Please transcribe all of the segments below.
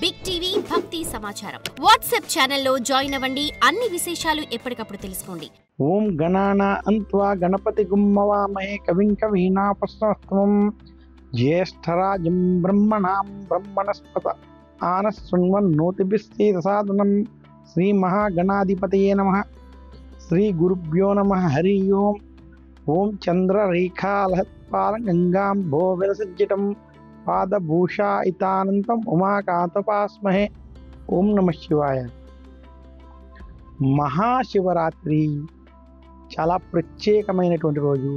Big TV భక్తి సమాచారం WhatsApp ఛానల్లో జాయిన్ అవ్వండి. అన్ని విశేషాలు ఎప్పటికప్పుడు తెలుసుకోండి. ఓం గణానాన్త్వా గణపతి గుమ్మవామహే కవిం కవీనాపస్మస్తం జ్యేష్ఠరాజం బ్రహ్మణాం బ్రహ్మణస్పత ఆనశృణ్వన్నోతిభిస్సేదసాదనం శ్రీ మహాగణాధిపతయే నమః. శ్రీ గురుభ్యో నమః. హరి ఓం. ఓం చంద్రరేఖాలహత్పాల గంగాం భో విలసజ్జితం పాదభూషాయితానంతం ఉమాకాంతపాస్మహే. ఓం నమ శివాయ. మహాశివరాత్రి చాలా ప్రత్యేకమైనటువంటి రోజు.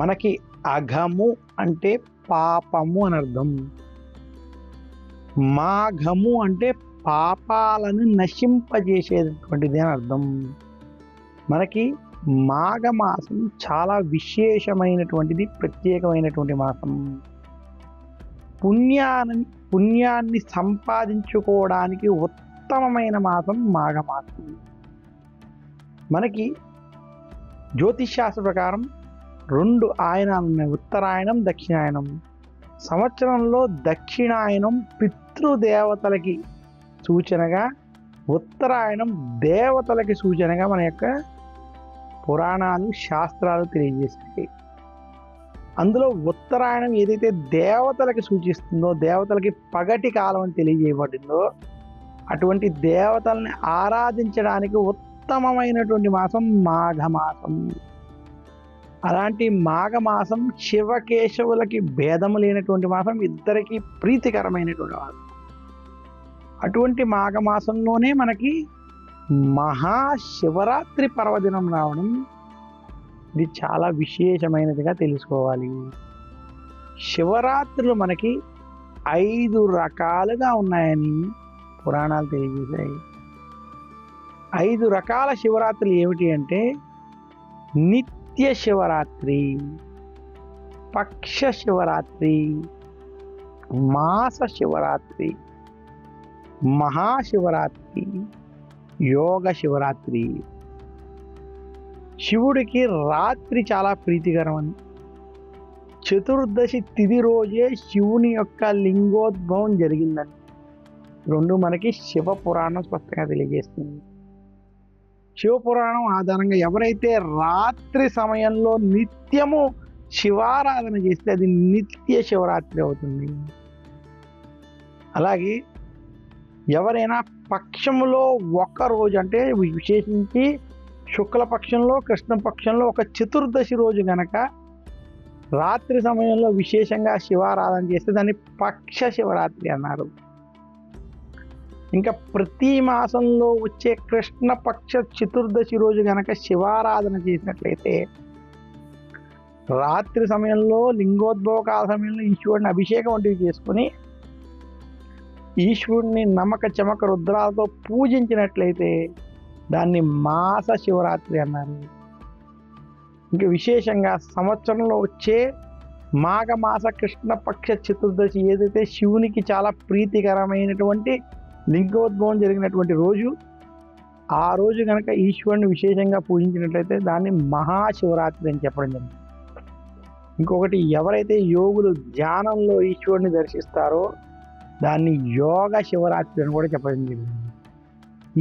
మనకి అఘము అంటే పాపము అని అర్థం, మాఘము అంటే పాపాలను నశింపజేసేటటువంటిది అని అర్థం. మనకి మాఘమాసం చాలా విశేషమైనటువంటిది, ప్రత్యేకమైనటువంటి మాసం. పుణ్యాన్ని సంపాదించుకోవడానికి ఉత్తమమైన మాసం మాఘమాసం. మనకి జ్యోతిష్శాస్త్ర ప్రకారం 2 ఆయనాలు ఉన్నాయి, ఉత్తరాయణం దక్షిణాయనం. సంవత్సరంలో దక్షిణాయనం పితృదేవతలకి సూచనగా, ఉత్తరాయణం దేవతలకి సూచనగా మన యొక్క పురాణాలు శాస్త్రాలు తెలియజేస్తాయి. అందులో ఉత్తరాయణం ఏదైతే దేవతలకి సూచిస్తుందో, దేవతలకి పగటి కాలం అని తెలియజేయబడిందో, అటువంటి దేవతల్ని ఆరాధించడానికి ఉత్తమమైనటువంటి మాసం మాఘమాసం. అలాంటి మాఘమాసం శివకేశవులకి భేదము లేనటువంటి మాసం, ఇద్దరికి ప్రీతికరమైనటువంటి మాసం. అటువంటి మాఘమాసంలోనే మనకి మహాశివరాత్రి పర్వదినం రావడం, ఇది చాలా విశేషమైనదిగా తెలుసుకోవాలి. శివరాత్రులు మనకి 5 రకాలుగా ఉన్నాయని పురాణాలు తెలియజేశాయి. 5 రకాల శివరాత్రులు ఏమిటి అంటే నిత్య శివరాత్రి, పక్ష శివరాత్రి, మాస శివరాత్రి, మహాశివరాత్రి, యోగ శివరాత్రి. శివుడికి రాత్రి చాలా ప్రీతికరమని, చతుర్దశి తిథి రోజే శివుని యొక్క లింగోద్భవం జరిగిందని 2 మనకి శివపురాణం స్పష్టంగా తెలియజేస్తుంది. శివపురాణం ఆధారంగా ఎవరైతే రాత్రి సమయంలో నిత్యము శివారాధన చేస్తే అది నిత్య శివరాత్రి అవుతుంది. అలాగే ఎవరైనా పక్షములో ఒక రోజు, అంటే విశేషించి శుక్లపక్షంలో కృష్ణపక్షంలో ఒక చతుర్దశి రోజు గనక రాత్రి సమయంలో విశేషంగా శివారాధన చేస్తే దాన్ని పక్ష శివరాత్రి అన్నారు. ఇంకా ప్రతి మాసంలో వచ్చే కృష్ణపక్ష చతుర్దశి రోజు గనక శివారాధన చేసినట్లయితే, రాత్రి సమయంలో లింగోద్భవ కాల సమయంలో ఈశ్వరుని అభిషేకం వంటివి చేసుకుని ఈశ్వరుని నమక చమక రుద్రాలతో పూజించినట్లయితే దాన్ని మాస శివరాత్రి అన్నారు. ఇంకా విశేషంగా సంవత్సరంలో వచ్చే మాఘమాస కృష్ణపక్ష చతుర్దశి ఏదైతే శివునికి చాలా ప్రీతికరమైనటువంటి లింగోద్భవం జరిగినటువంటి రోజు, ఆ రోజు కనుక ఈశ్వరుని విశేషంగా పూజించినట్లయితే దాన్ని మహాశివరాత్రి అని చెప్పడం జరిగింది. ఇంకొకటి, ఎవరైతే యోగులు ధ్యానంలో ఈశ్వరుని దర్శిస్తారో దాన్ని యోగ శివరాత్రి అని కూడా చెప్పడం జరిగింది.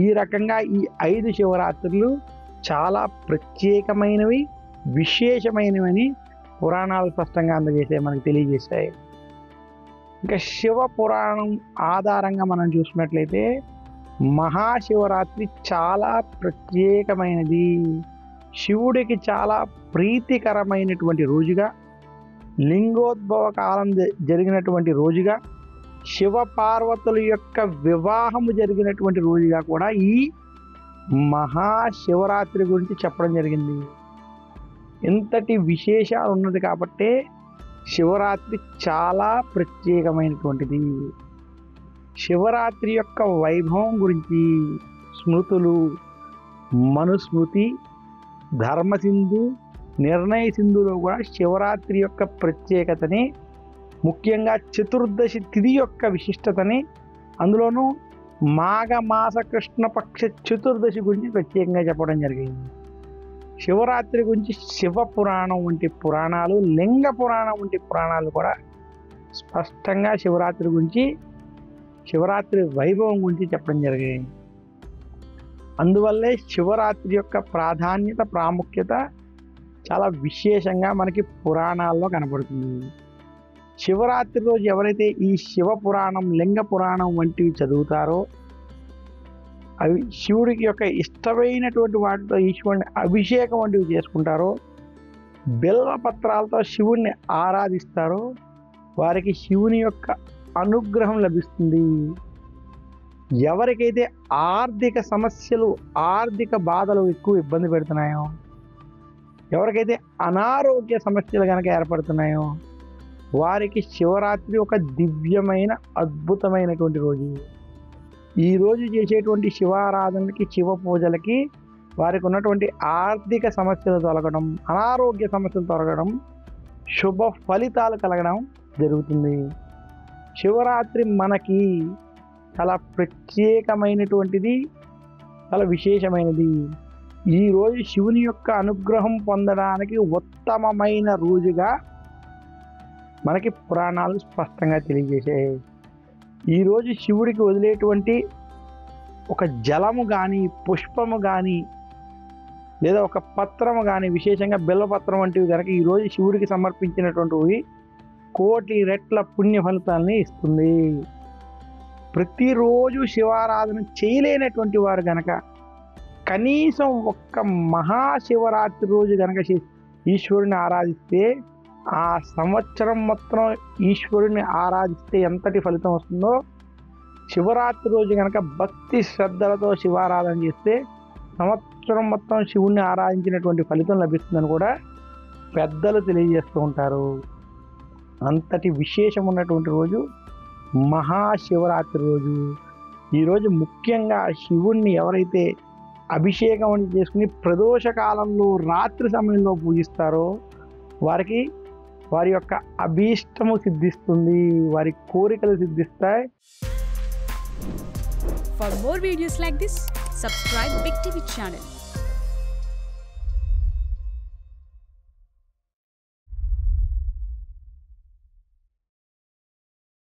ఈ రకంగా ఈ 5 శివరాత్రులు చాలా ప్రత్యేకమైనవి, విశేషమైనవని పురాణాలు స్పష్టంగా అందజేసే మనకు తెలియజేస్తాయి. ఇంకా శివ పురాణం ఆధారంగా మనం చూసుకున్నట్లయితే మహాశివరాత్రి చాలా ప్రత్యేకమైనది, శివుడికి చాలా ప్రీతికరమైనటువంటి రోజుగా, లింగోద్భవ కాలం జరిగినటువంటి రోజుగా, శివ పార్వతుల యొక్క వివాహము జరిగినటువంటి రోజుగా కూడా ఈ మహాశివరాత్రి గురించి చెప్పడం జరిగింది. ఇంతటి విశేషాలు ఉన్నది కాబట్టి శివరాత్రి చాలా ప్రత్యేకమైనటువంటిది. శివరాత్రి యొక్క వైభవం గురించి స్మృతులు, మనుస్మృతి, ధర్మసింధు, నిర్ణయ సింధులో కూడా శివరాత్రి యొక్క ప్రత్యేకతని, ముఖ్యంగా చతుర్దశి తిథి యొక్క విశిష్టతని, అందులోనూ మాఘమాస కృష్ణపక్ష చతుర్దశి గురించి ప్రత్యేకంగా చెప్పడం జరిగింది. శివరాత్రి గురించి శివ పురాణం వంటి పురాణాలు, లింగ పురాణం వంటి పురాణాలు కూడా స్పష్టంగా శివరాత్రి గురించి శివరాత్రి వైభవం గురించి చెప్పడం జరిగింది. అందువల్లే శివరాత్రి యొక్క ప్రాధాన్యత, ప్రాముఖ్యత చాలా విశేషంగా మనకి పురాణాల్లో కనపడుతుంది. శివరాత్రి రోజు ఎవరైతే ఈ శివ పురాణం, లింగ పురాణం వంటివి చదువుతారో, అవి శివుడికి యొక్క ఇష్టమైనటువంటి వాటితో ఈశ్వరుని అభిషేకం వంటివి చేసుకుంటారో, బిల్వ పత్రాలతో శివుణ్ణి ఆరాధిస్తారో, వారికి శివుని యొక్క అనుగ్రహం లభిస్తుంది. ఎవరికైతే ఆర్థిక సమస్యలు, ఆర్థిక బాధలు ఎక్కువ ఇబ్బంది పెడుతున్నాయో, ఎవరికైతే అనారోగ్య సమస్యలు కనుక ఏర్పడుతున్నాయో, వారికి శివరాత్రి ఒక దివ్యమైన, అద్భుతమైనటువంటి రోజు. ఈరోజు చేసేటువంటి శివారాధనలకి, శివ పూజలకి వారికి ఉన్నటువంటి ఆర్థిక సమస్యలు తొలగడం, అనారోగ్య సమస్యలు తొలగడం, శుభ ఫలితాలు కలగడం జరుగుతుంది. శివరాత్రి మనకి చాలా ప్రత్యేకమైనటువంటిది, చాలా విశేషమైనది. ఈరోజు శివుని యొక్క అనుగ్రహం పొందడానికి ఉత్తమమైన రోజుగా మనకి పురాణాలు స్పష్టంగా తెలియజేసాయి. ఈరోజు శివుడికి వదిలేటువంటి ఒక జలము కానీ, పుష్పము కానీ, లేదా ఒక పత్రము కానీ, విశేషంగా బిల్వపత్రం వంటివి కనుక ఈరోజు శివుడికి సమర్పించినటువంటివి కోటి రెట్ల పుణ్య ఫలితాలని ఇస్తుంది. ప్రతిరోజు శివారాధన చేయలేనటువంటి వారు గనక కనీసం ఒక్క మహాశివరాత్రి రోజు గనక ఈశ్వరుని ఆరాధిస్తే, ఆ సంవత్సరం మొత్తం ఈశ్వరుని ఆరాధిస్తే ఎంతటి ఫలితం వస్తుందో, శివరాత్రి రోజు కనుక భక్తి శ్రద్ధలతో శివారాధన చేస్తే సంవత్సరం మొత్తం శివుణ్ణి ఆరాధించినటువంటి ఫలితం లభిస్తుందని కూడా పెద్దలు తెలియజేస్తూ ఉంటారు. అంతటి విశేషం ఉన్నటువంటి రోజు మహాశివరాత్రి రోజు. ఈరోజు ముఖ్యంగా శివుణ్ణి ఎవరైతే అభిషేకం చేసుకుని ప్రదోష కాలంలో రాత్రి సమయంలో పూజిస్తారో వారికి వారి యొక్క అభీష్టము సిద్ధిస్తుంది, వారి కోరికలు సిద్ధిస్తాయి. For more videos like this, subscribe Big TV channel.